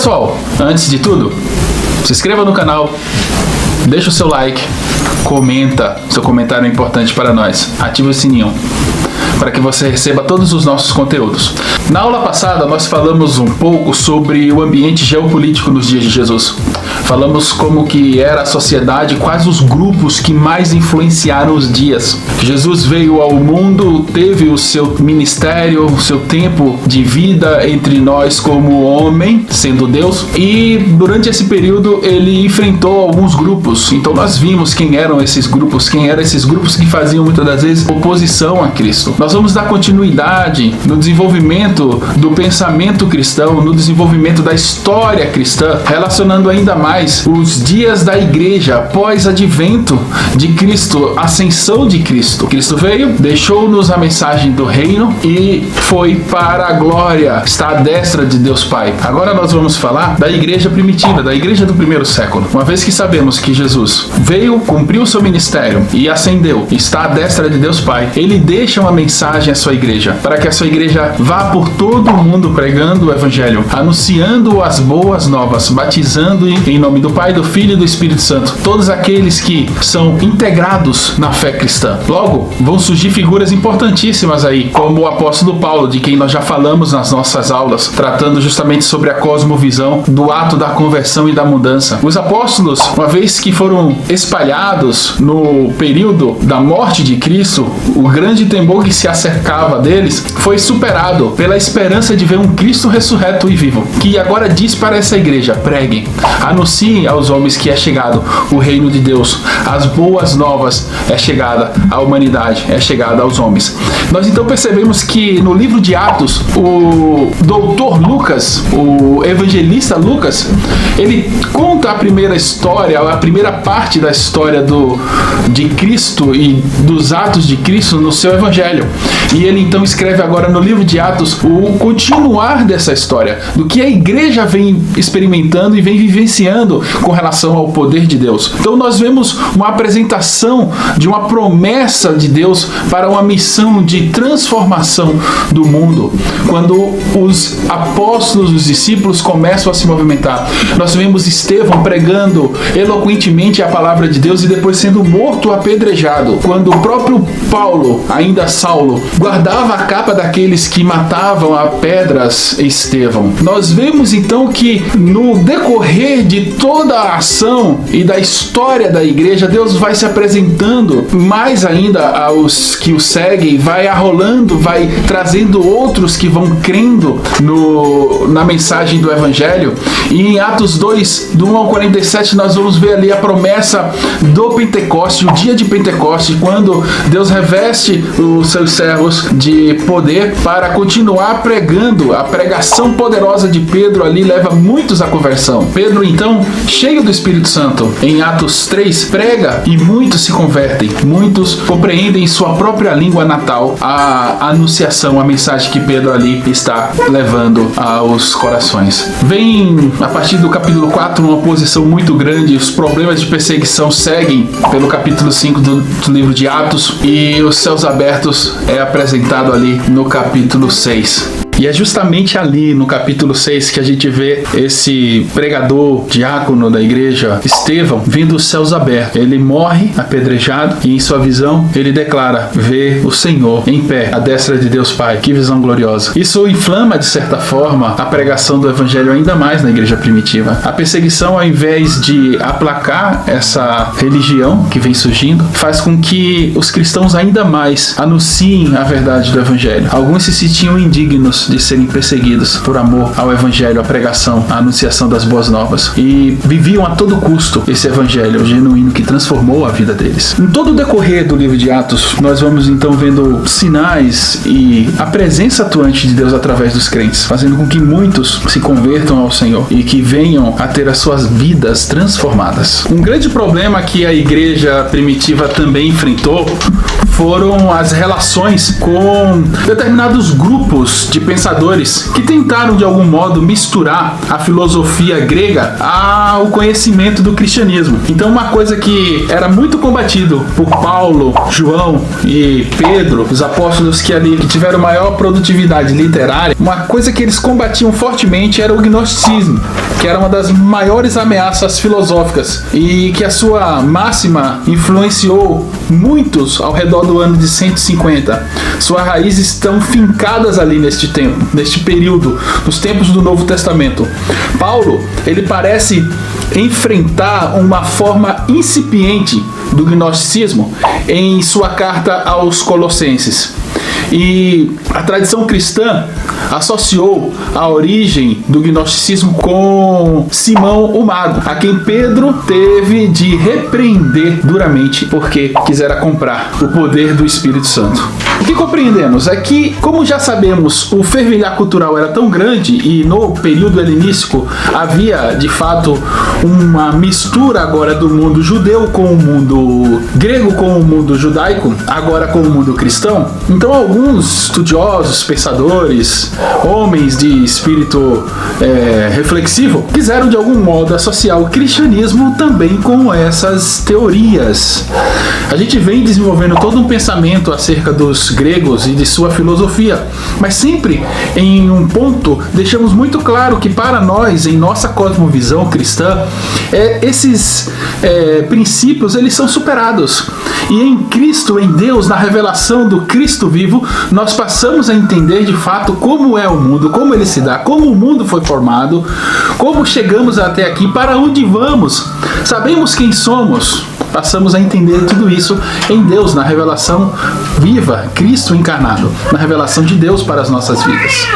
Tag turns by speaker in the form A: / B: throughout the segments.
A: Pessoal, antes de tudo, se inscreva no canal, deixa o seu like, comenta, seu comentário é importante para nós, ative o sininho para que você receba todos os nossos conteúdos. Na aula passada nós falamos um pouco sobre o ambiente geopolítico nos dias de Jesus. Falamos como que era a sociedade, quais os grupos que mais influenciaram os dias. Jesus veio ao mundo, teve o seu ministério, o seu tempo de vida entre nós como homem, sendo Deus, e durante esse período ele enfrentou alguns grupos. Então nós vimos quem eram esses grupos que faziam muitas das vezes oposição a Cristo. Nós vamos dar continuidade no desenvolvimento do pensamento cristão, no desenvolvimento da história cristã, relacionando ainda mais os dias da igreja após advento de Cristo, ascensão de Cristo. Cristo veio, deixou-nos a mensagem do reino e foi para a glória, está à destra de Deus Pai. Agora nós vamos falar da igreja primitiva, da igreja do primeiro século. Uma vez que sabemos que Jesus veio, cumpriu o seu ministério e ascendeu, está à destra de Deus Pai, ele deixa uma mensagem à sua igreja, para que a sua igreja vá por todo o mundo pregando o evangelho, anunciando as boas novas, batizando em nome do Pai, do Filho e do Espírito Santo todos aqueles que são integrados na fé cristã. Logo, vão surgir figuras importantíssimas aí, como o apóstolo Paulo, de quem nós já falamos nas nossas aulas, tratando justamente sobre a cosmovisão do ato da conversão e da mudança. Os apóstolos, uma vez que foram espalhados no período da morte de Cristo, o grande temor que se acercava deles foi superado pela esperança de ver um Cristo ressurreto e vivo, que agora diz para essa igreja: preguem, anunciem aos homens que é chegado o reino de Deus, as boas novas é chegada à humanidade, é chegada aos homens. Nós então percebemos que no livro de Atos, o doutor Lucas, o evangelista Lucas, ele conta a primeira história, a primeira parte da história de Cristo e dos atos de Cristo no seu evangelho. E ele então escreve agora no livro de Atos o continuar dessa história, do que a igreja vem experimentando e vem vivenciando com relação ao poder de Deus. Então nós vemos uma apresentação de uma promessa de Deus para uma missão de transformação do mundo. Quando os apóstolos, os discípulos começam a se movimentar, nós vemos Estevão pregando eloquentemente a palavra de Deus e depois sendo morto apedrejado. Quando o próprio Paulo, ainda Saulo, guardava a capa daqueles que matavam a pedras Estevão. Nós vemos então que no decorrer de toda a ação e da história da igreja, Deus vai se apresentando mais ainda aos que o seguem, vai arrolando, vai trazendo outros que vão crendo na mensagem do evangelho. E em Atos 2, do 1 ao 47, nós vamos ver ali a promessa do Pentecoste, o dia de Pentecoste, quando Deus reveste os seus servos de poder para continuar pregando. A pregação poderosa de Pedro ali leva muitos à conversão. Pedro, então, cheio do Espírito Santo, em Atos 3, prega e muitos se convertem. Muitos compreendem em sua própria língua natal a anunciação, a mensagem que Pedro ali está levando aos corações. Vem, a partir do capítulo 4, uma oposição muito grande. Os problemas de perseguição seguem pelo capítulo 5 do livro de Atos, e os céus abertos é apresentado ali no capítulo 6. E é justamente ali no capítulo 6 que a gente vê esse pregador, diácono da igreja, Estevão, vendo os céus abertos. Ele morre apedrejado e em sua visão ele declara ver o Senhor em pé, à destra de Deus Pai. Que visão gloriosa. Isso inflama de certa forma a pregação do evangelho ainda mais na igreja primitiva. A perseguição, ao invés de aplacar essa religião que vem surgindo, faz com que os cristãos ainda mais anunciem a verdade do evangelho. Alguns se sentiam indignos de serem perseguidos por amor ao evangelho, à pregação, à anunciação das boas novas, e viviam a todo custo esse evangelho genuíno que transformou a vida deles. Em todo o decorrer do livro de Atos, nós vamos então vendo sinais e a presença atuante de Deus através dos crentes, fazendo com que muitos se convertam ao Senhor e que venham a ter as suas vidas transformadas. Um grande problema que a igreja primitiva também enfrentou foram as relações com determinados grupos de pensadores que tentaram de algum modo misturar a filosofia grega ao conhecimento do cristianismo. Então, uma coisa que era muito combatido por Paulo, João e Pedro, os apóstolos que tiveram maior produtividade literária, uma coisa que eles combatiam fortemente era o gnosticismo, que era uma das maiores ameaças filosóficas e que a sua máxima influenciou muitos ao redor do ano de 150. Suas raízes estão fincadas ali neste tempo, neste período, nos tempos do Novo Testamento. Paulo, ele parece enfrentar uma forma incipiente do gnosticismo em sua carta aos Colossenses. E a tradição cristã associou a origem do gnosticismo com Simão o Mago, a quem Pedro teve de repreender duramente porque quisera comprar o poder do Espírito Santo. O que compreendemos é que, como já sabemos, o fervilhar cultural era tão grande e no período helenístico havia, de fato, uma mistura agora do mundo judeu com o mundo grego, com o mundo judaico, agora com o mundo cristão. Então, alguns estudiosos, pensadores, homens de espírito reflexivo, quiseram de algum modo associar o cristianismo também com essas teorias. A gente vem desenvolvendo todo um pensamento acerca dos gregos e de sua filosofia, mas sempre em um ponto deixamos muito claro que para nós, em nossa cosmovisão cristã, esses princípios eles são superados. E em Cristo, em Deus, na revelação do Cristo vivo, nós passamos a entender de fato como é o mundo, como ele se dá, como o mundo foi formado, como chegamos até aqui, para onde vamos, sabemos quem somos. Passamos a entender tudo isso em Deus, na revelação viva, Cristo encarnado, na revelação de Deus para as nossas vidas.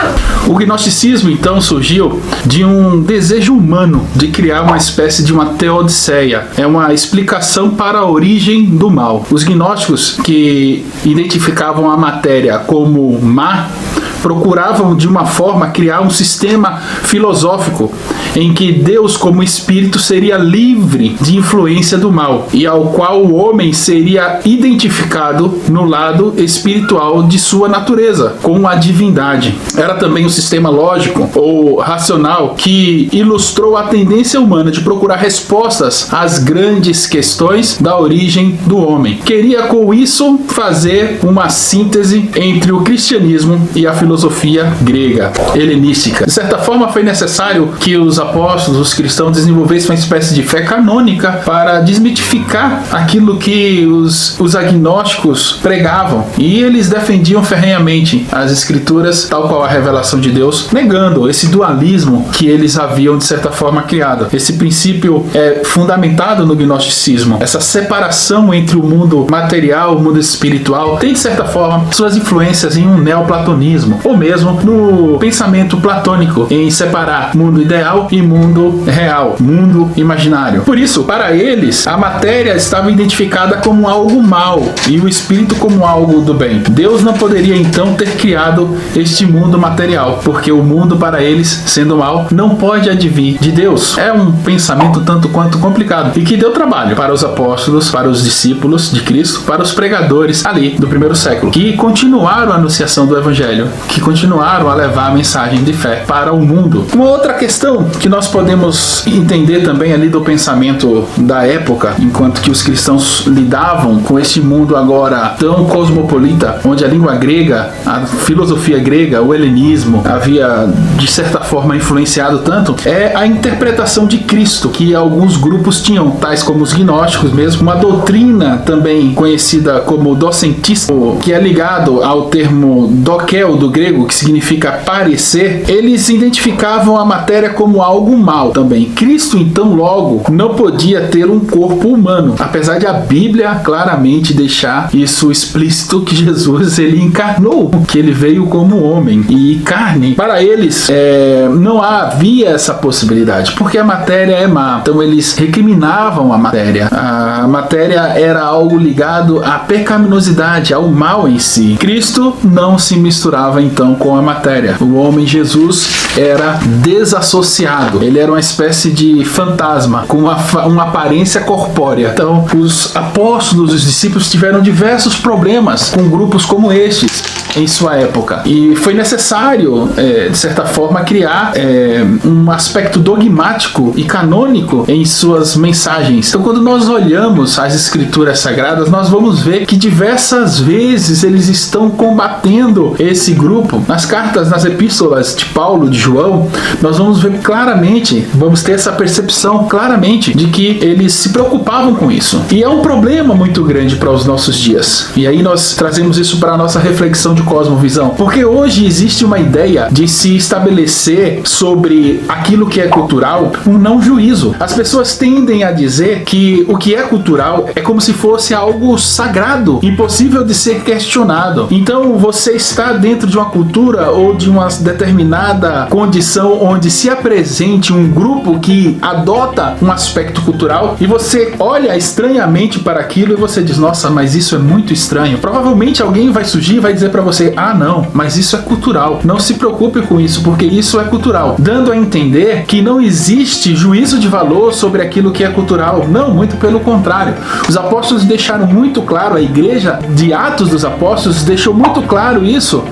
A: O gnosticismo, então, surgiu de um desejo humano de criar uma espécie de uma teodiceia. É uma explicação para a origem do mal. Os gnósticos, que identificavam a matéria como má, procuravam de uma forma criar um sistema filosófico em que Deus como espírito seria livre de influência do mal e ao qual o homem seria identificado no lado espiritual de sua natureza, com a divindade. Era também um sistema lógico ou racional que ilustrou a tendência humana de procurar respostas às grandes questões da origem do homem. Queria com isso fazer uma síntese entre o cristianismo e a filosofia grega, helenística. De certa forma, foi necessário que os apóstolos, os cristãos, desenvolvessem uma espécie de fé canônica para desmitificar aquilo que os agnósticos pregavam. E eles defendiam ferrenhamente as escrituras, tal qual a revelação de Deus, negando esse dualismo que eles haviam, de certa forma, criado. Esse princípio é fundamentado no gnosticismo. Essa separação entre o mundo material e o mundo espiritual tem, de certa forma, suas influências em um neoplatonismo, ou mesmo no pensamento platônico, em separar mundo ideal e mundo real, mundo imaginário. Por isso, para eles, a matéria estava identificada como algo mal e o espírito como algo do bem. Deus não poderia então ter criado este mundo material, porque o mundo para eles, sendo mal, não pode advir de Deus. É um pensamento tanto quanto complicado e que deu trabalho para os apóstolos, para os discípulos de Cristo, para os pregadores ali do primeiro século, que continuaram a anunciação do evangelho, que continuaram a levar a mensagem de fé para o mundo. Uma outra questão que nós podemos entender também ali do pensamento da época, enquanto que os cristãos lidavam com este mundo agora tão cosmopolita, onde a língua grega, a filosofia grega, o helenismo havia de certa forma influenciado tanto, é a interpretação de Cristo que alguns grupos tinham, tais como os gnósticos mesmo, uma doutrina também conhecida como docentismo, que é ligado ao termo dokel do grego, que significa parecer. Eles identificavam a matéria como algo mal também. Cristo, então, logo, não podia ter um corpo humano, apesar de a Bíblia claramente deixar isso explícito, que Jesus, ele encarnou, que ele veio como homem e carne. Para eles, não havia essa possibilidade, porque a matéria é má. Então, eles recriminavam a matéria. A matéria era algo ligado à pecaminosidade, ao mal em si. Cristo não se misturava então com a matéria. O homem Jesus era desassociado. Ele era uma espécie de fantasma com uma aparência corpórea. Então, os apóstolos, os discípulos tiveram diversos problemas com grupos como estes em sua época. E foi necessário, de certa forma, criar um aspecto dogmático e canônico em suas mensagens. Então, quando nós olhamos as escrituras sagradas, nós vamos ver que diversas vezes eles estão combatendo esse grupo. Nas cartas, nas epístolas de Paulo, de João, nós vamos ver claramente, vamos ter essa percepção claramente de que eles se preocupavam com isso. E é um problema muito grande para os nossos dias. E aí nós trazemos isso para a nossa reflexão de cosmovisão. Porque hoje existe uma ideia de se estabelecer sobre aquilo que é cultural um não juízo. As pessoas tendem a dizer que o que é cultural é como se fosse algo sagrado, impossível de ser questionado. Então você está dentro de uma cultura ou de uma determinada condição onde se apresente um grupo que adota um aspecto cultural e você olha estranhamente para aquilo e você diz, nossa, mas isso é muito estranho. Provavelmente alguém vai surgir e vai dizer para você, ah não, mas isso é cultural. Não se preocupe com isso, porque isso é cultural. Dando a entender que não existe juízo de valor sobre aquilo que é cultural. Não, muito pelo contrário. Os apóstolos deixaram muito claro, a igreja de Atos dos Apóstolos deixou muito claro isso.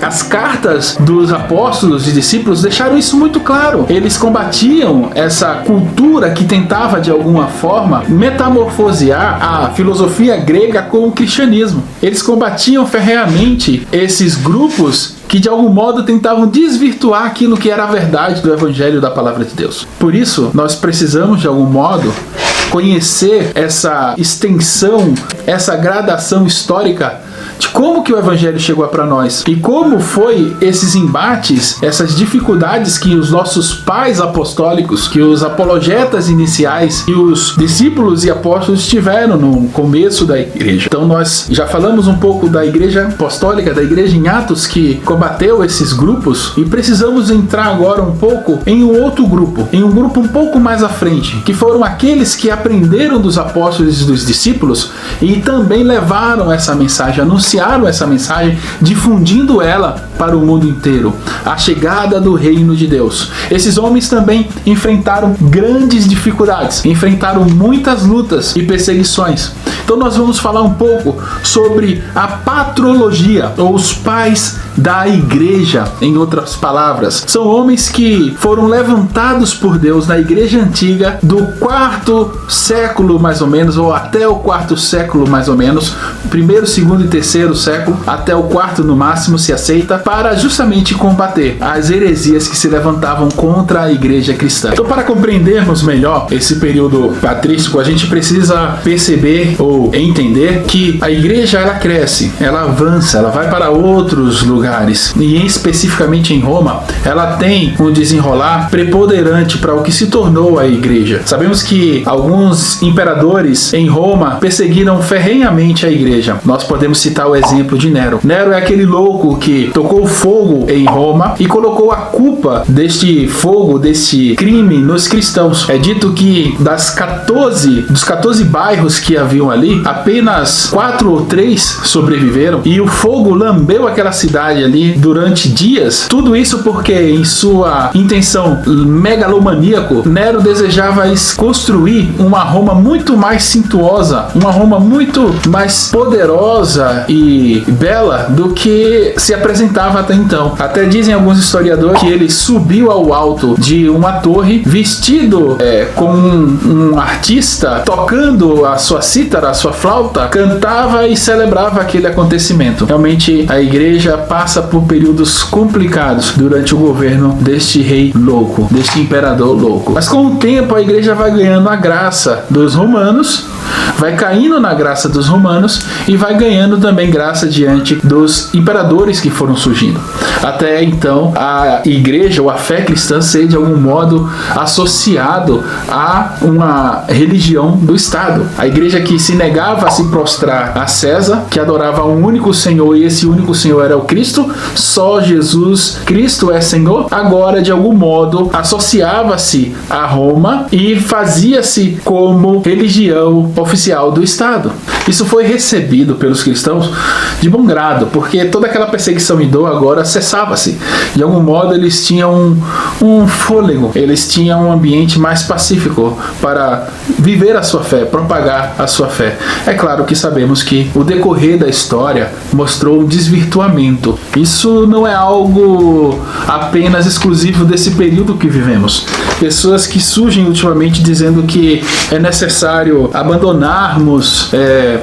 A: As cartas dos apóstolos e discípulos deixaram isso muito claro. Eles combatiam essa cultura que tentava de alguma forma metamorfosear a filosofia grega com o cristianismo. Eles combatiam ferreamente esses grupos que de algum modo tentavam desvirtuar aquilo que era a verdade do Evangelho da Palavra de Deus. Por isso, nós precisamos de algum modo conhecer essa extensão, essa gradação histórica de como que o Evangelho chegou para nós e como foi esses embates, essas dificuldades que os nossos pais apostólicos, que os apologetas iniciais e os discípulos e apóstolos tiveram no começo da igreja. Então nós já falamos um pouco da igreja apostólica, da igreja em Atos que combateu esses grupos e precisamos entrar agora um pouco em um outro grupo, em um grupo um pouco mais à frente, que foram aqueles que aprenderam dos apóstolos e dos discípulos e também levaram essa mensagem, anunciaram essa mensagem, difundindo ela para o mundo inteiro, a chegada do reino de Deus. Esses homens também enfrentaram grandes dificuldades, enfrentaram muitas lutas e perseguições. Então nós vamos falar um pouco sobre a patrologia, ou os pais da igreja, em outras palavras. São homens que foram levantados por Deus na igreja antiga do 4º século mais ou menos, ou até o 4º século mais ou menos, 1º, 2º e 3º século, até o 4º no máximo se aceita, para justamente combater as heresias que se levantavam contra a igreja cristã. Então, para compreendermos melhor esse período patrístico, a gente precisa perceber ou entender que a igreja ela cresce, ela avança, ela vai para outros lugares e especificamente em Roma, ela tem um desenrolar preponderante para o que se tornou a igreja. Sabemos que alguns imperadores em Roma perseguiram ferrenhamente a igreja. Nós podemos citar o exemplo de Nero. Nero é aquele louco que tocou fogo em Roma e colocou a culpa deste fogo, deste crime nos cristãos. É dito que dos 14 bairros que haviam ali, apenas 4 ou 3 sobreviveram e o fogo lambeu aquela cidade ali durante dias. Tudo isso porque em sua intenção megalomaníaco, Nero desejava construir uma Roma muito mais suntuosa, uma Roma muito mais poderosa e bela do que se apresentava até então. Até dizem alguns historiadores que ele subiu ao alto de uma torre vestido como um artista, tocando a sua cítara, a sua flauta, cantava e celebrava aquele acontecimento. Realmente a igreja passa por períodos complicados durante o governo deste rei louco, deste imperador louco. Mas com o tempo a igreja vai ganhando a graça dos romanos, vai caindo na graça dos romanos e vai ganhando também graça diante dos imperadores que foram surgindo. Até então a igreja ou a fé cristã ser de algum modo associado a uma religião do Estado. A igreja que se negava a se prostrar a César, que adorava um único Senhor e esse único Senhor era o Cristo, só Jesus Cristo é Senhor, agora de algum modo associava-se a Roma e fazia-se como religião oficial do Estado. Isso foi recebido pelos cristãos de bom grado, porque toda aquela perseguição e dor agora cessava-se. De algum modo eles tinham um fôlego, eles tinham um ambiente mais pacífico para viver a sua fé, propagar a sua fé. É claro que sabemos que o decorrer da história mostrou um desvirtuamento. Isso não é algo apenas exclusivo desse período que vivemos. Pessoas que surgem ultimamente dizendo que é necessário abandonarmos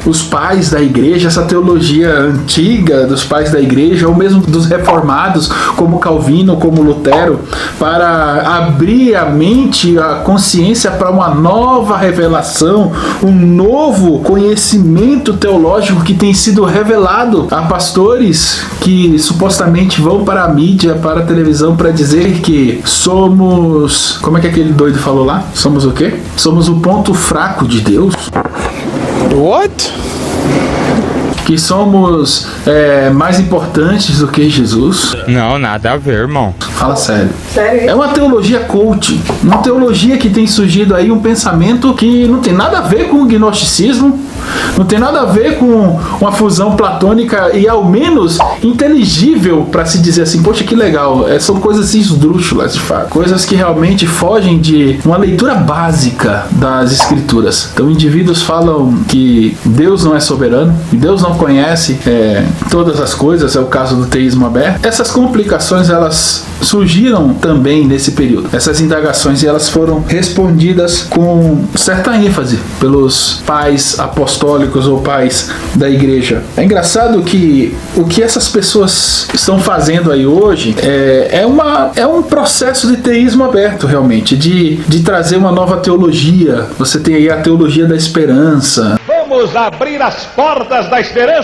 A: os pais da igreja, essa teologia antiga dos pais da igreja, ou mesmo dos reformados, como Calvino, como Lutero, para abrir a mente, a consciência para uma nova revelação, um novo conhecimento teológico que tem sido revelado a pastores que supostamente vão para a mídia, para a televisão, para dizer que somos... Como é que aquele doido falou lá? Somos o quê? Somos o ponto fraco de Deus.
B: What?
A: Que somos mais importantes do que Jesus.
B: Não, nada a ver, irmão.
A: Fala sério.
C: Sério?
A: É uma teologia coach, uma teologia que tem surgido aí um pensamento que não tem nada a ver com o gnosticismo, não tem nada a ver com uma fusão platônica e ao menos inteligível para se dizer assim, poxa, que legal. São coisas esdrúxulas, de fato. Coisas que realmente fogem de uma leitura básica das escrituras. Então indivíduos falam que Deus não é soberano, que Deus não conhece todas as coisas, é o caso do teísmo aberto. Essas complicações, elas surgiram também nesse período. Essas indagações, elas foram respondidas com certa ênfase pelos pais apostólicos ou pais da igreja. É engraçado que o que essas pessoas estão fazendo aí hoje é um processo de teísmo aberto, realmente, de trazer uma nova teologia. Você tem aí a teologia da esperança.
D: Vamos abrir as portas da esperança!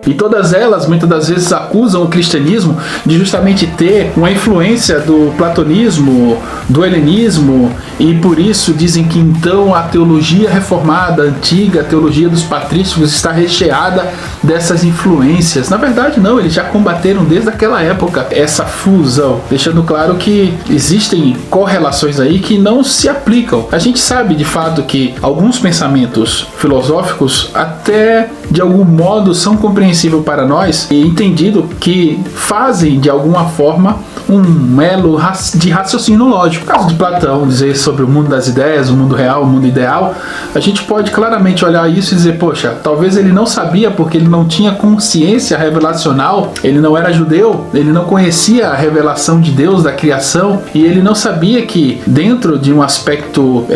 A: E todas elas, muitas das vezes, acusam o cristianismo de justamente ter uma influência do platonismo, do helenismo, e por isso dizem que então a teologia reformada, antiga, a teologia dos patrísticos está recheada dessas influências. Na verdade, não, eles já combateram desde aquela época essa fusão, deixando claro que existem correlações aí que não se aplicam. A gente sabe, de fato, que alguns pensamentos filosóficos até, de algum modo, são compreensíveis para nós e entendido que fazem de alguma forma um elo de raciocínio lógico. No caso de Platão, dizer sobre o mundo das ideias, o mundo real, o mundo ideal, a gente pode claramente olhar isso e dizer, poxa, talvez ele não sabia porque ele não tinha consciência revelacional, ele não era judeu, ele não conhecia a revelação de Deus, da criação, e ele não sabia que dentro de um aspecto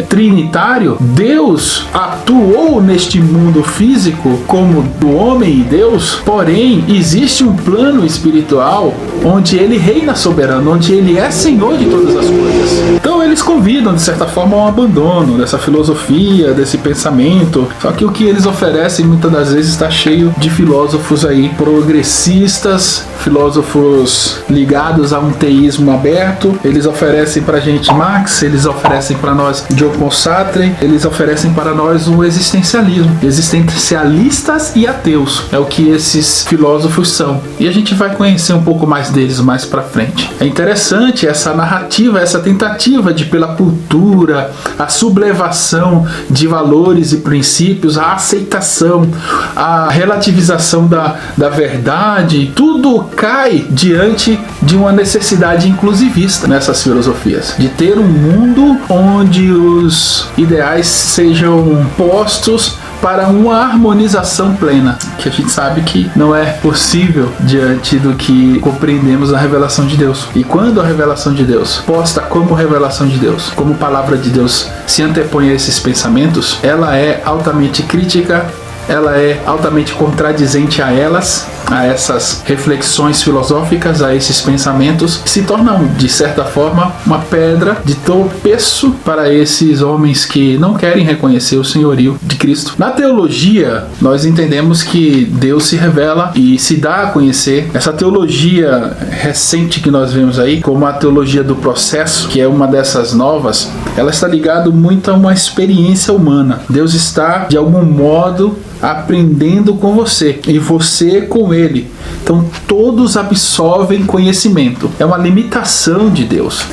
A: trinitário, Deus atuou neste mundo físico como do homem e Deus, porém existe um plano espiritual onde ele reina soberano, onde ele é senhor de todas as coisas. Então eles convidam, de certa forma, ao abandono dessa filosofia, desse pensamento. Só que o que eles oferecem muitas das vezes está cheio de filósofos aí progressistas, filósofos ligados a um teísmo aberto. Eles oferecem pra gente Marx, eles oferecem para nós John Paul Sartre, eles oferecem para nós um existencialismo. Existencialistas e ateus é o que esses filósofos são. E a gente vai conhecer um pouco mais deles mais pra frente. É interessante essa narrativa, essa tentativa de, pela cultura, a sublevação de valores e princípios, a aceitação, a relativização da verdade, tudo cai diante de uma necessidade inclusivista nessas filosofias, de ter um mundo onde os ideais sejam postos para uma harmonização plena, que a gente sabe que não é possível diante do que compreendemos na revelação de Deus. E quando a revelação de Deus, posta como revelação de Deus, como palavra de Deus, se antepõe a esses pensamentos, ela é altamente crítica, ela é altamente contradizente a elas, a essas reflexões filosóficas, a esses pensamentos, que se tornam, de certa forma, uma pedra de tropeço para esses homens que não querem reconhecer o senhorio de Cristo. Na teologia, nós entendemos que Deus se revela e se dá a conhecer. Essa teologia recente que nós vemos aí, como a teologia do processo, que é uma dessas novas, ela está ligada muito a uma experiência humana. Deus está, de algum modo, aprendendo com você e você com ele. Então todos absorvem conhecimento. É uma limitação de Deus.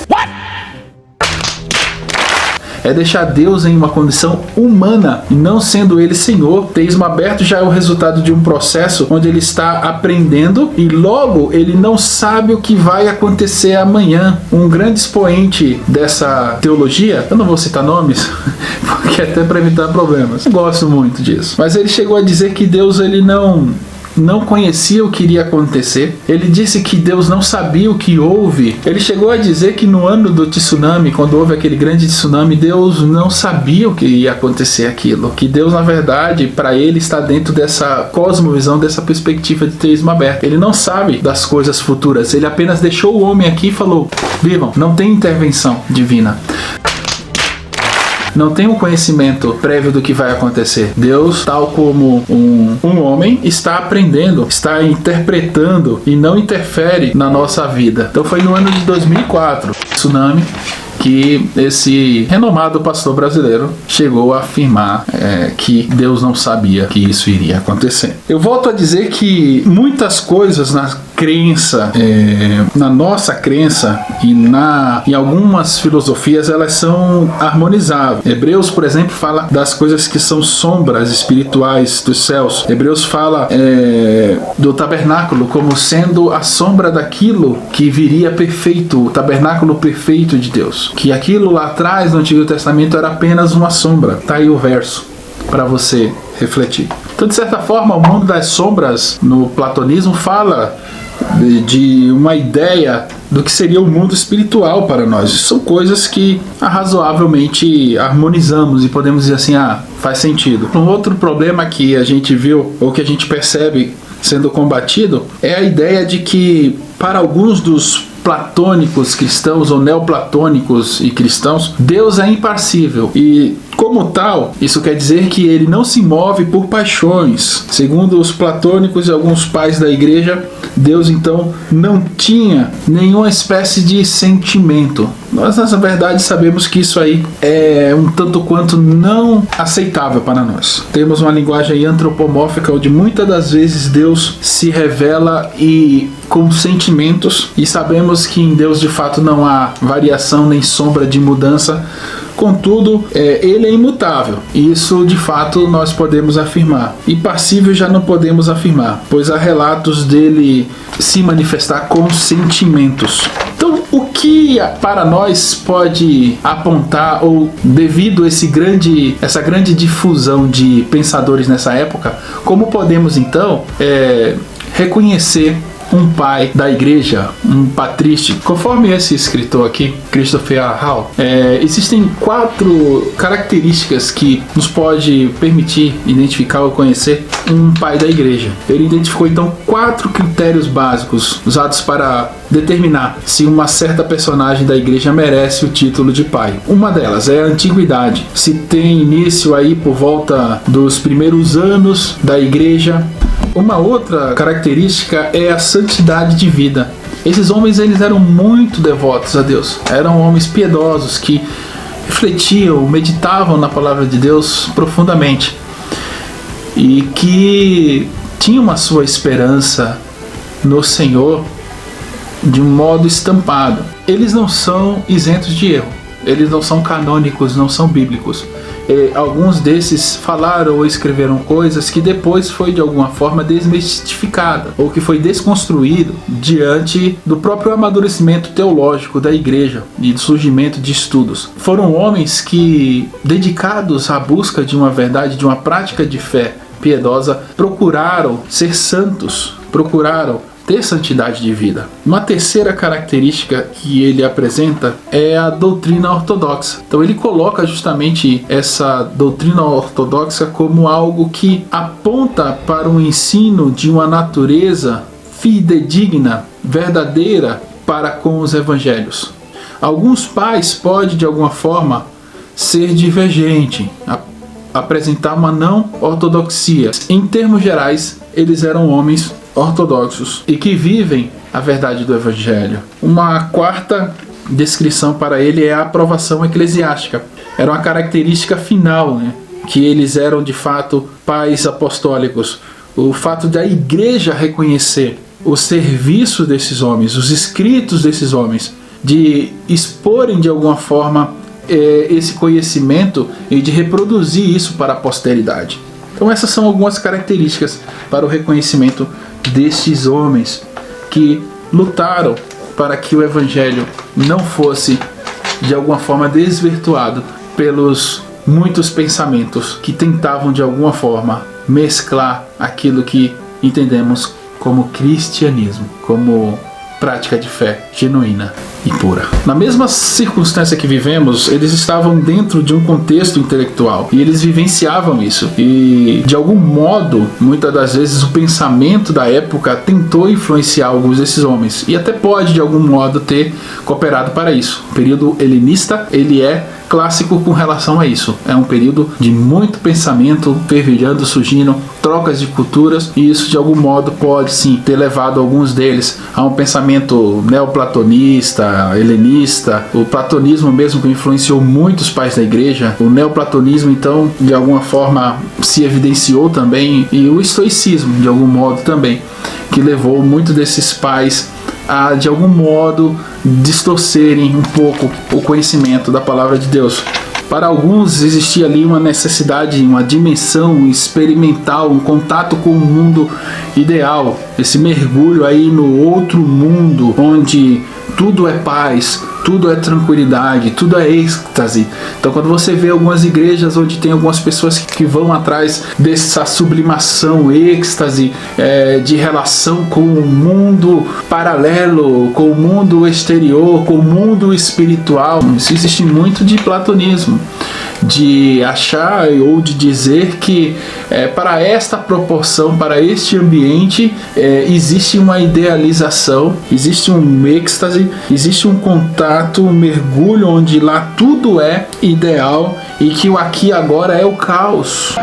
A: é deixar Deus em uma condição humana, e não sendo Ele Senhor. Teísmo aberto já é o resultado de um processo onde ele está aprendendo e logo ele não sabe o que vai acontecer amanhã. Um grande expoente dessa teologia, eu não vou citar nomes, porque até para evitar problemas, eu gosto muito disso, mas ele chegou a dizer que Deus ele não conhecia o que iria acontecer. Ele disse que Deus não sabia o que houve. Ele chegou a dizer que no ano do tsunami, quando houve aquele grande tsunami, Deus não sabia o que ia acontecer aquilo. Que Deus, na verdade, para ele está dentro dessa cosmovisão, dessa perspectiva de teísmo aberto. Ele não sabe das coisas futuras. Ele apenas deixou o homem aqui e falou: vivam, não tem intervenção divina. Não tem um conhecimento prévio do que vai acontecer. Deus, tal como um homem, está aprendendo, está interpretando e não interfere na nossa vida. Então foi no ano de 2004, tsunami, que esse renomado pastor brasileiro chegou a afirmar que Deus não sabia que isso iria acontecer. Eu volto a dizer que muitas coisas na crença, na nossa crença e em algumas filosofias, elas são harmonizáveis. Hebreus, por exemplo, fala das coisas que são sombras espirituais dos céus. Hebreus fala do tabernáculo como sendo a sombra daquilo que viria perfeito, o tabernáculo perfeito de Deus. Que aquilo lá atrás no Antigo Testamento era apenas uma sombra. Tá aí o verso para você refletir. Então, de certa forma, o mundo das sombras no platonismo fala de uma ideia do que seria o mundo espiritual para nós. São coisas que razoavelmente harmonizamos e podemos dizer assim, faz sentido. Um outro problema que a gente viu, ou que a gente percebe sendo combatido, é a ideia de que para alguns dos platônicos cristãos ou neoplatônicos e cristãos, Deus é impassível e, como tal, isso quer dizer que ele não se move por paixões. Segundo os platônicos e alguns pais da igreja, Deus então não tinha nenhuma espécie de sentimento. Nós, na verdade, sabemos que isso aí é um tanto quanto não aceitável para nós. Temos uma linguagem antropomórfica onde muitas das vezes Deus se revela com sentimentos, e sabemos que em Deus de fato não há variação nem sombra de mudança. Contudo, ele é imutável. Isso de fato nós podemos afirmar. Impassível já não podemos afirmar, pois há relatos dele se manifestar com sentimentos. Então, o que para nós pode apontar, ou devido a essa grande difusão de pensadores nessa época, como podemos então reconhecer um pai da igreja, um patrístico? Conforme esse escritor aqui, Christopher Hall, existem 4 características que nos pode permitir identificar ou conhecer um pai da igreja. Ele identificou então 4 critérios básicos usados para determinar se uma certa personagem da igreja merece o título de pai. Uma delas é a antiguidade. Se tem início aí por volta dos primeiros anos da igreja. Uma outra característica é a santidade de vida. Esses homens eles eram muito devotos a Deus. Eram homens piedosos que refletiam, meditavam na palavra de Deus profundamente e que tinham a sua esperança no Senhor de um modo estampado. Eles não são isentos de erro. Eles não são canônicos, não são bíblicos. Alguns desses falaram ou escreveram coisas que depois foi de alguma forma desmistificada ou que foi desconstruído diante do próprio amadurecimento teológico da igreja e do surgimento de estudos. Foram homens que, dedicados à busca de uma verdade, de uma prática de fé piedosa, procuraram ser santos, procuraram ter santidade de vida. Uma terceira característica que ele apresenta é a doutrina ortodoxa. Então ele coloca justamente essa doutrina ortodoxa como algo que aponta para um ensino de uma natureza fidedigna, verdadeira para com os evangelhos. Alguns pais podem de alguma forma ser divergente, apresentar uma não ortodoxia. Em termos gerais, eles eram homens ortodoxos e que vivem a verdade do evangelho. Uma quarta descrição para ele é a aprovação eclesiástica. Era uma característica final, que eles eram de fato pais apostólicos. O fato da igreja reconhecer o serviço desses homens, os escritos desses homens, de exporem de alguma forma esse conhecimento e de reproduzir isso para a posteridade. Então essas são algumas características para o reconhecimento destes homens que lutaram para que o Evangelho não fosse de alguma forma desvirtuado pelos muitos pensamentos que tentavam de alguma forma mesclar aquilo que entendemos como cristianismo, como prática de fé genuína e pura. Na mesma circunstância que vivemos, eles estavam dentro de um contexto intelectual e eles vivenciavam isso. E de algum modo, muitas das vezes, o pensamento da época tentou influenciar alguns desses homens e até pode de algum modo ter cooperado para isso. O período helenista, ele é clássico com relação a isso. É um período de muito pensamento fervilhando, surgindo, trocas de culturas, e isso de algum modo pode sim ter levado alguns deles a um pensamento neoplatonista, helenista, o platonismo mesmo que influenciou muitos pais da igreja. O neoplatonismo então de alguma forma se evidenciou também, e o estoicismo de algum modo também, que levou muitos desses pais a de algum modo distorcerem um pouco o conhecimento da palavra de Deus. Para alguns existia ali uma necessidade, uma dimensão experimental, um contato com o mundo ideal, esse mergulho aí no outro mundo onde tudo é paz, tudo é tranquilidade, tudo é êxtase. Então quando você vê algumas igrejas onde tem algumas pessoas que vão atrás dessa sublimação, êxtase, de relação com o mundo paralelo, com o mundo exterior, com o mundo espiritual, isso existe muito de platonismo, de achar ou de dizer que para esta proporção, para este ambiente, existe uma idealização, existe um êxtase, existe um contato, um mergulho onde lá tudo é ideal e que o aqui e agora é o caos.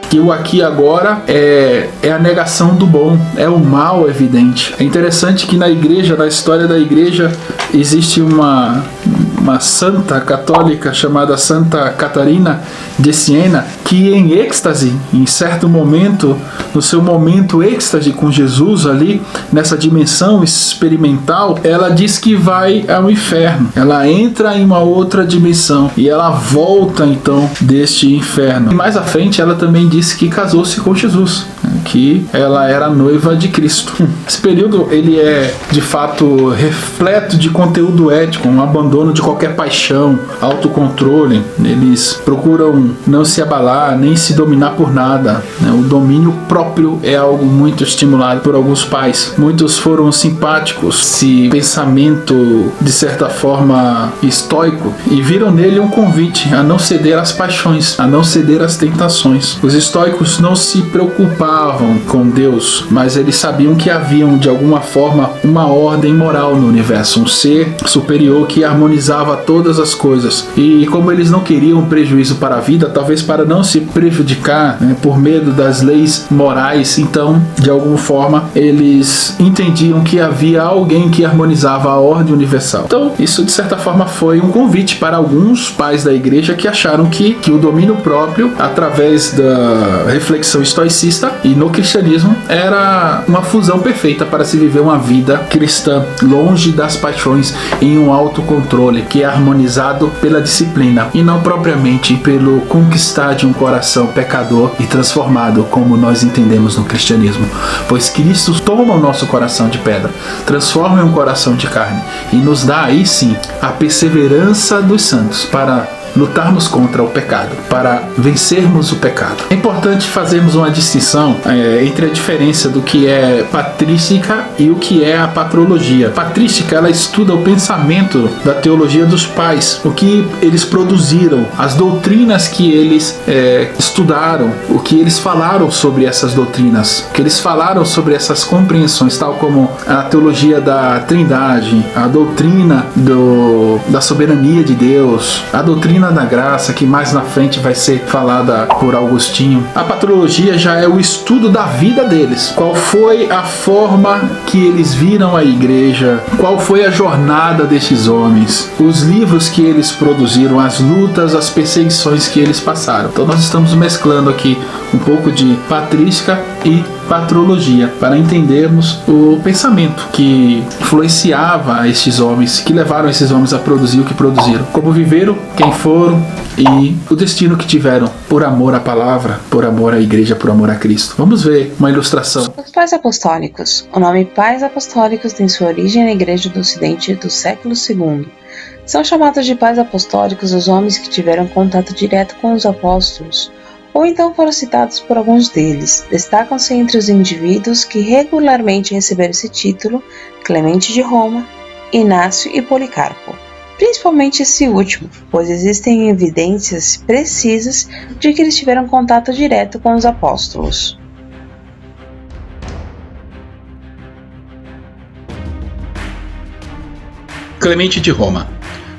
A: Que o aqui e agora é a negação do bom, é o mal evidente. É interessante que na igreja, na história da igreja, existe uma santa católica chamada Santa Catarina de Siena, que em êxtase, em certo momento, no seu momento êxtase com Jesus ali, nessa dimensão experimental, ela diz que vai ao inferno. Ela entra em uma outra dimensão e ela volta então deste inferno. E mais à frente ela também disse que casou-se com Jesus, que ela era noiva de Cristo. Esse período ele é de fato repleto de conteúdo ético, um abandono de qualquer paixão, autocontrole. Eles procuram não se abalar, nem se dominar por nada. O domínio próprio é algo muito estimulado por alguns pais. Muitos foram simpáticos, esse pensamento de certa forma estoico, e viram nele um convite a não ceder às paixões, a não ceder às tentações. Os estoicos não se preocupavam com Deus, mas eles sabiam que haviam de alguma forma uma ordem moral no universo, um ser superior que harmonizava todas as coisas. E como eles não queriam prejuízo para a vida, talvez para não se prejudicar, por medo das leis morais, então de alguma forma eles entendiam que havia alguém que harmonizava a ordem universal. Então isso de certa forma foi um convite para alguns pais da igreja que acharam que o domínio próprio, através da reflexão estoicista e no cristianismo, era uma fusão perfeita para se viver uma vida cristã, longe das paixões, em um autocontrole que é harmonizado pela disciplina e não propriamente pelo conquistar de um coração pecador e transformado, como nós entendemos no cristianismo. Pois Cristo toma o nosso coração de pedra, transforma em um coração de carne e nos dá aí sim a perseverança dos santos para lutarmos contra o pecado, para vencermos o pecado. É importante fazermos uma distinção entre a diferença do que é patrística e o que é a patrologia. Patrística, ela estuda o pensamento da teologia dos pais, o que eles produziram, as doutrinas que eles estudaram, o que eles falaram sobre essas doutrinas, o que eles falaram sobre essas compreensões, tal como a teologia da Trindade, a doutrina da soberania de Deus, a doutrina da graça, que mais na frente vai ser falada por Agostinho. A patrologia já é o estudo da vida deles. Qual foi a forma que eles viram a igreja? Qual foi a jornada destes homens? Os livros que eles produziram, as lutas, as perseguições que eles passaram. Então nós estamos mesclando aqui um pouco de patrística e patrologia, para entendermos o pensamento que influenciava estes homens, que levaram esses homens a produzir o que produziram, como viveram, quem foram e o destino que tiveram por amor à palavra, por amor à igreja, por amor a Cristo. Vamos ver uma ilustração.
C: Os pais apostólicos. O nome pais apostólicos tem sua origem na Igreja do Ocidente do século II. São chamados de pais apostólicos os homens que tiveram contato direto com os apóstolos, ou então foram citados por alguns deles. Destacam-se entre os indivíduos que regularmente receberam esse título Clemente de Roma, Inácio e Policarpo, principalmente esse último, pois existem evidências precisas de que eles tiveram contato direto com os apóstolos.
A: Clemente de Roma.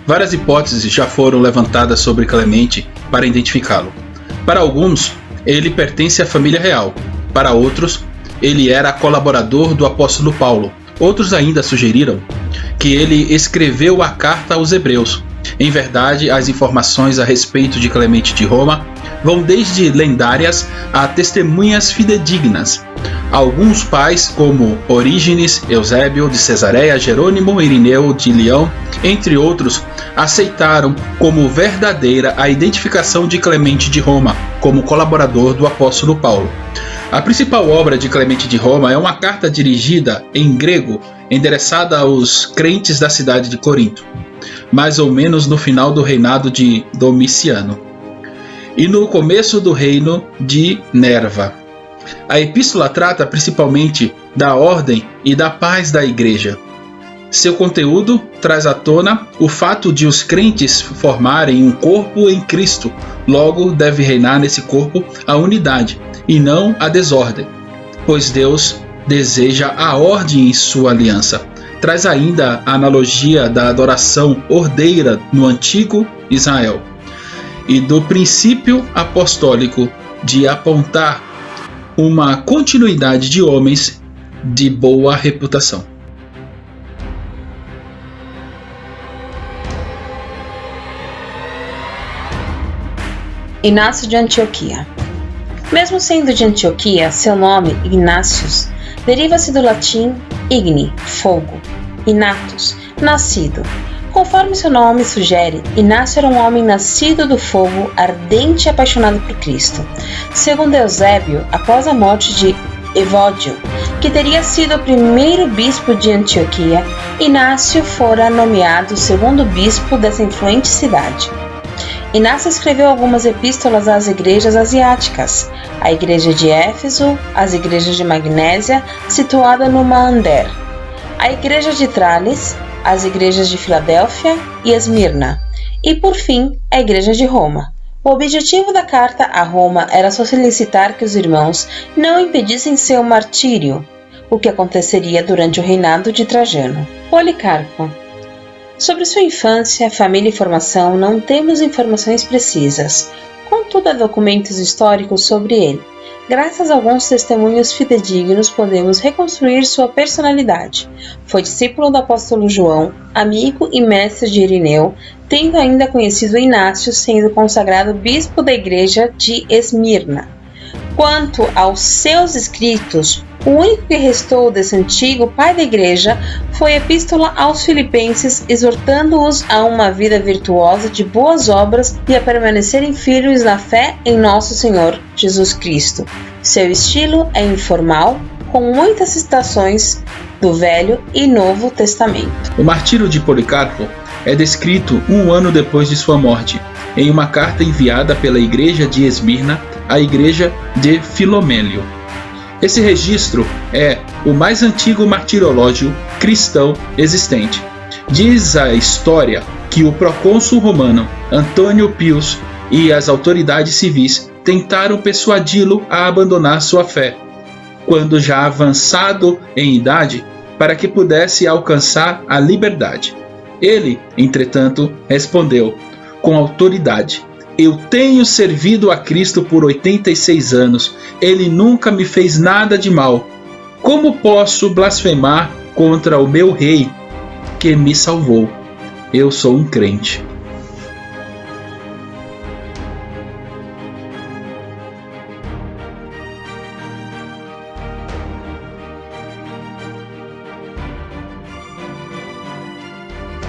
A: Várias hipóteses já foram levantadas sobre Clemente para identificá-lo. Para alguns, ele pertence à família real. Para outros, ele era colaborador do apóstolo Paulo. Outros ainda sugeriram que ele escreveu a carta aos Hebreus. Em verdade, as informações a respeito de Clemente de Roma vão desde lendárias a testemunhas fidedignas. Alguns pais, como Orígenes, Eusébio de Cesareia, Jerônimo, Irineu de Leão, entre outros, aceitaram como verdadeira a identificação de Clemente de Roma como colaborador do apóstolo Paulo. A principal obra de Clemente de Roma é uma carta dirigida em grego, endereçada aos crentes da cidade de Corinto, mais ou menos no final do reinado de Domiciano e no começo do reino de Nerva. A epístola trata principalmente da ordem e da paz da igreja. Seu conteúdo traz à tona o fato de os crentes formarem um corpo em Cristo, logo deve reinar nesse corpo a unidade e não a desordem, pois Deus deseja a ordem em sua aliança. Traz ainda a analogia da adoração ordeira no antigo Israel e do princípio apostólico de apontar uma continuidade de homens de boa reputação.
C: Inácio de Antioquia. Mesmo sendo de Antioquia, seu nome, Ignácius, deriva-se do latim igni, fogo, inatus, nascido. Conforme seu nome sugere, Inácio era um homem nascido do fogo, ardente e apaixonado por Cristo. Segundo Eusébio, após a morte de Evódio, que teria sido o primeiro bispo de Antioquia, Inácio fora nomeado o segundo bispo dessa influente cidade. Inácio escreveu algumas epístolas às igrejas asiáticas, a igreja de Éfeso, as igrejas de Magnésia, situada no Maander, a igreja de Trales, as igrejas de Filadélfia e Esmirna, e por fim, a igreja de Roma. O objetivo da carta a Roma era solicitar que os irmãos não impedissem seu martírio, o que aconteceria durante o reinado de Trajano. Policarpo. Sobre sua infância, família e formação não temos informações precisas, contudo há documentos históricos sobre ele. Graças a alguns testemunhos fidedignos podemos reconstruir sua personalidade. Foi discípulo do apóstolo João, amigo e mestre de Irineu, tendo ainda conhecido Inácio, sendo consagrado bispo da igreja de Esmirna. Quanto aos seus escritos, o único que restou desse antigo pai da igreja foi a epístola aos Filipenses, exortando-os a uma vida virtuosa de boas obras e a permanecerem firmes na fé em nosso Senhor Jesus Cristo. Seu estilo é informal, com muitas citações do Velho e Novo Testamento.
A: O martírio de Policarpo é descrito 1 ano depois de sua morte, em uma carta enviada pela igreja de Esmirna à igreja de Filomélio. Esse registro é o mais antigo martirológio cristão existente. Diz a história que o procônsul romano Antônio Pius e as autoridades civis tentaram persuadi-lo a abandonar sua fé, quando já avançado em idade, para que pudesse alcançar a liberdade. Ele, entretanto, respondeu com autoridade: eu tenho servido a Cristo por 86 anos. Ele nunca me fez nada de mal. Como posso blasfemar contra o meu rei que me salvou? Eu sou um crente.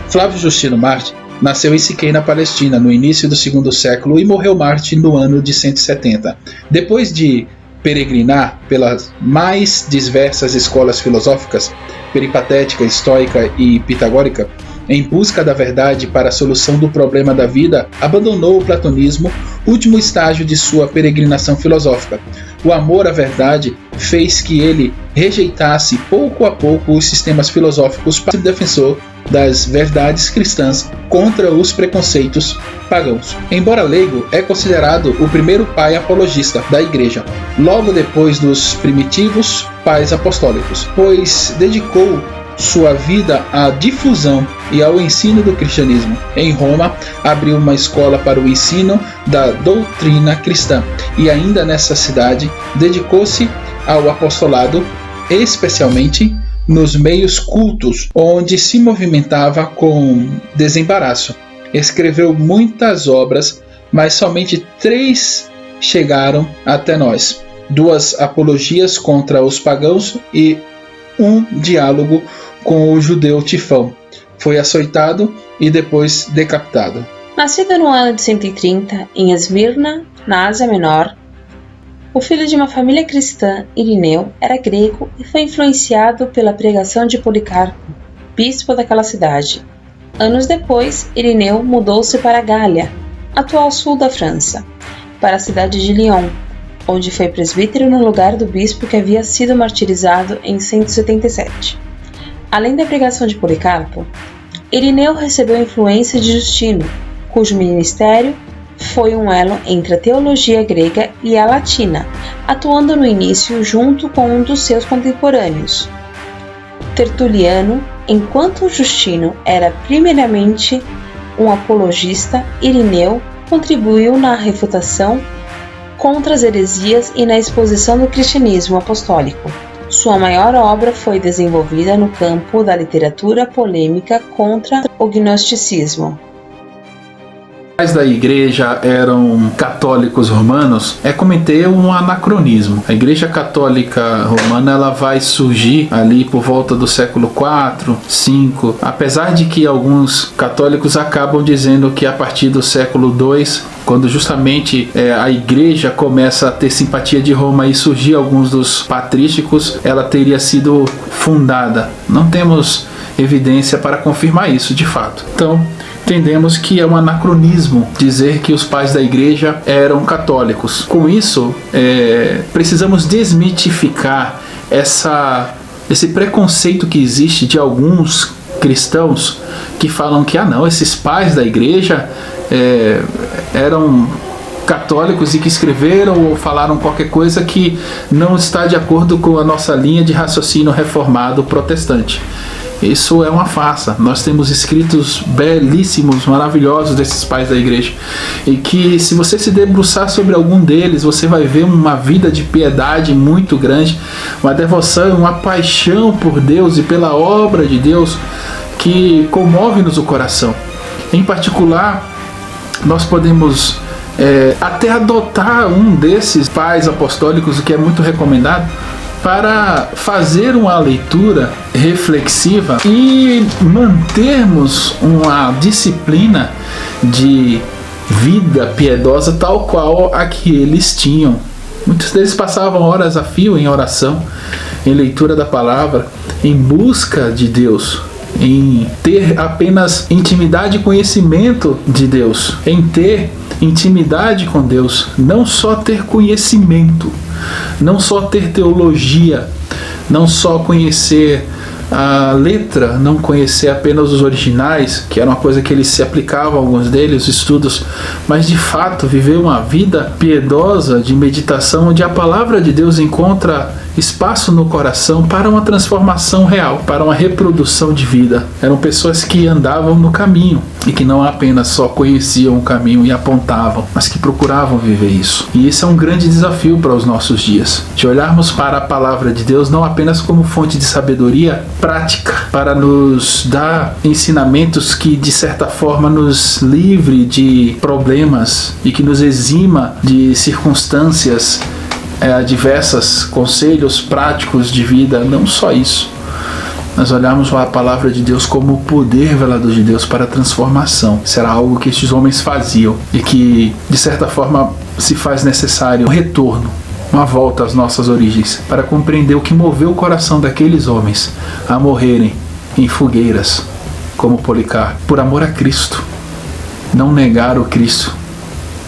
A: Flávio Justino Marte nasceu em Siquém, na Palestina, no início do segundo século e morreu mártir no ano de 170. Depois de peregrinar pelas mais diversas escolas filosóficas, peripatética, estoica e pitagórica, em busca da verdade para a solução do problema da vida, abandonou o platonismo, último estágio de sua peregrinação filosófica. O amor à verdade fez que ele rejeitasse pouco a pouco os sistemas filosóficos para ser defensor das verdades cristãs contra os preconceitos pagãos. Embora leigo, é considerado o primeiro pai apologista da Igreja, logo depois dos primitivos pais apostólicos, pois dedicou sua vida à difusão e ao ensino do cristianismo. Em Roma, abriu uma escola para o ensino da doutrina cristã e ainda nessa cidade dedicou-se ao apostolado, especialmente nos meios cultos, onde se movimentava com desembaraço. Escreveu muitas obras, mas somente 3 chegaram até nós: 2 apologias contra os pagãos e um diálogo com o judeu Tifão. Foi açoitado e depois decapitado.
C: Nascido no ano de 130, em Esmirna, na Ásia Menor, o filho de uma família cristã, Irineu, era grego e foi influenciado pela pregação de Policarpo, bispo daquela cidade. Anos depois, Irineu mudou-se para a Gália, atual sul da França, para a cidade de Lyon, onde foi presbítero no lugar do bispo que havia sido martirizado em 177. Além da pregação de Policarpo, Irineu recebeu a influência de Justino, cujo ministério foi um elo entre a teologia grega e a latina, atuando no início junto com um dos seus contemporâneos, Tertuliano. Enquanto Justino era primeiramente um apologista, Irineu contribuiu na refutação contra as heresias e na exposição do cristianismo apostólico. Sua maior obra foi desenvolvida no campo da literatura polêmica contra o gnosticismo.
A: Os pais da igreja eram católicos romanos, comentei um anacronismo. A igreja católica romana ela vai surgir ali por volta do século 4, 5, apesar de que alguns católicos acabam dizendo que a partir do século 2, quando justamente a igreja começa a ter simpatia de Roma e surgir alguns dos patrísticos, ela teria sido fundada. Não temos evidência para confirmar isso de fato. Então, entendemos que é um anacronismo dizer que os pais da igreja eram católicos. Com isso, precisamos desmitificar esse preconceito que existe de alguns cristãos que falam que esses pais da igreja eram católicos e que escreveram ou falaram qualquer coisa que não está de acordo com a nossa linha de raciocínio reformado protestante. Isso é uma farsa. Nós temos escritos belíssimos, maravilhosos desses pais da igreja, e que se você se debruçar sobre algum deles, você vai ver uma vida de piedade muito grande, uma devoção, uma paixão por Deus e pela obra de Deus que comove-nos o coração. Em particular, nós podemos até adotar um desses pais apostólicos, o que é muito recomendado, para fazer uma leitura reflexiva e mantermos uma disciplina de vida piedosa tal qual a que eles tinham. Muitos deles passavam horas a fio em oração, em leitura da palavra, em busca de Deus, em ter apenas intimidade e conhecimento de Deus, em ter intimidade com Deus, não só ter conhecimento, não só ter teologia, não só conhecer a letra, não conhecer apenas os originais, que era uma coisa que eles se aplicavam, alguns deles, os estudos, mas de fato viver uma vida piedosa de meditação, onde a palavra de Deus encontra espaço no coração para uma transformação real, para uma reprodução de vida. Eram pessoas que andavam no caminho e que não apenas só conheciam o caminho e apontavam, mas que procuravam viver isso. E isso é um grande desafio para os nossos dias, de olharmos para a palavra de Deus não apenas como fonte de sabedoria prática, para nos dar ensinamentos que de certa forma nos livre de problemas e que nos exima de circunstâncias diversas, conselhos práticos de vida, não só isso, nós olharmos a palavra de Deus como o poder velador de Deus para a transformação. Será algo que estes homens faziam e que, de certa forma, se faz necessário um retorno, uma volta às nossas origens, para compreender o que moveu o coração daqueles homens a morrerem em fogueiras, como Policarpo, por amor a Cristo. Não negar o Cristo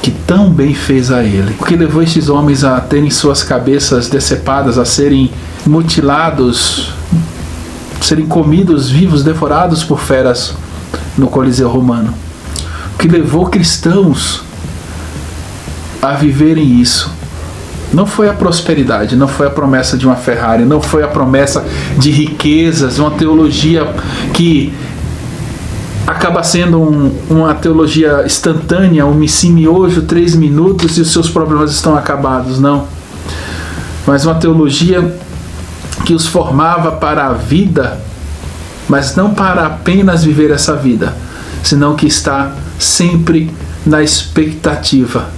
A: que tão bem fez a ele. O que levou estes homens a terem suas cabeças decepadas, a serem mutilados, serem comidos vivos, devorados por feras no Coliseu Romano. O que levou cristãos a viverem isso não foi a prosperidade, não foi a promessa de uma Ferrari, não foi a promessa de riquezas, uma teologia que acaba sendo uma teologia instantânea, um missi-miojo, 3 minutos e os seus problemas estão acabados, não. Mas uma teologia que os formava para a vida, mas não para apenas viver essa vida, senão que está sempre na expectativa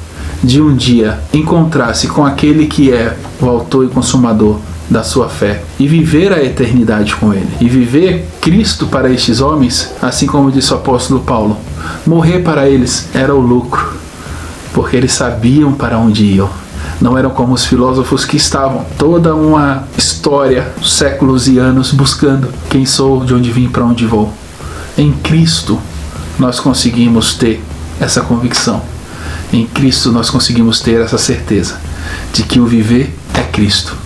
A: de um dia encontrar-se com aquele que é o autor e consumador da sua fé e viver a eternidade com ele. E viver Cristo para estes homens, assim como disse o apóstolo Paulo, morrer para eles era o lucro, porque eles sabiam para onde iam. Não eram como os filósofos que estavam toda uma história, séculos e anos, buscando quem sou, de onde vim, para onde vou. Em Cristo nós conseguimos ter essa convicção. Em Cristo nós conseguimos ter essa certeza de que o viver é Cristo,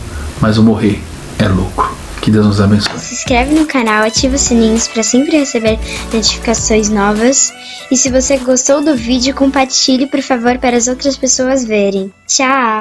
A: mas o morrer é lucro. Que Deus nos abençoe.
E: Se inscreve no canal, ativa os sininhos para sempre receber notificações novas. E se você gostou do vídeo, compartilhe, por favor, para as outras pessoas verem. Tchau!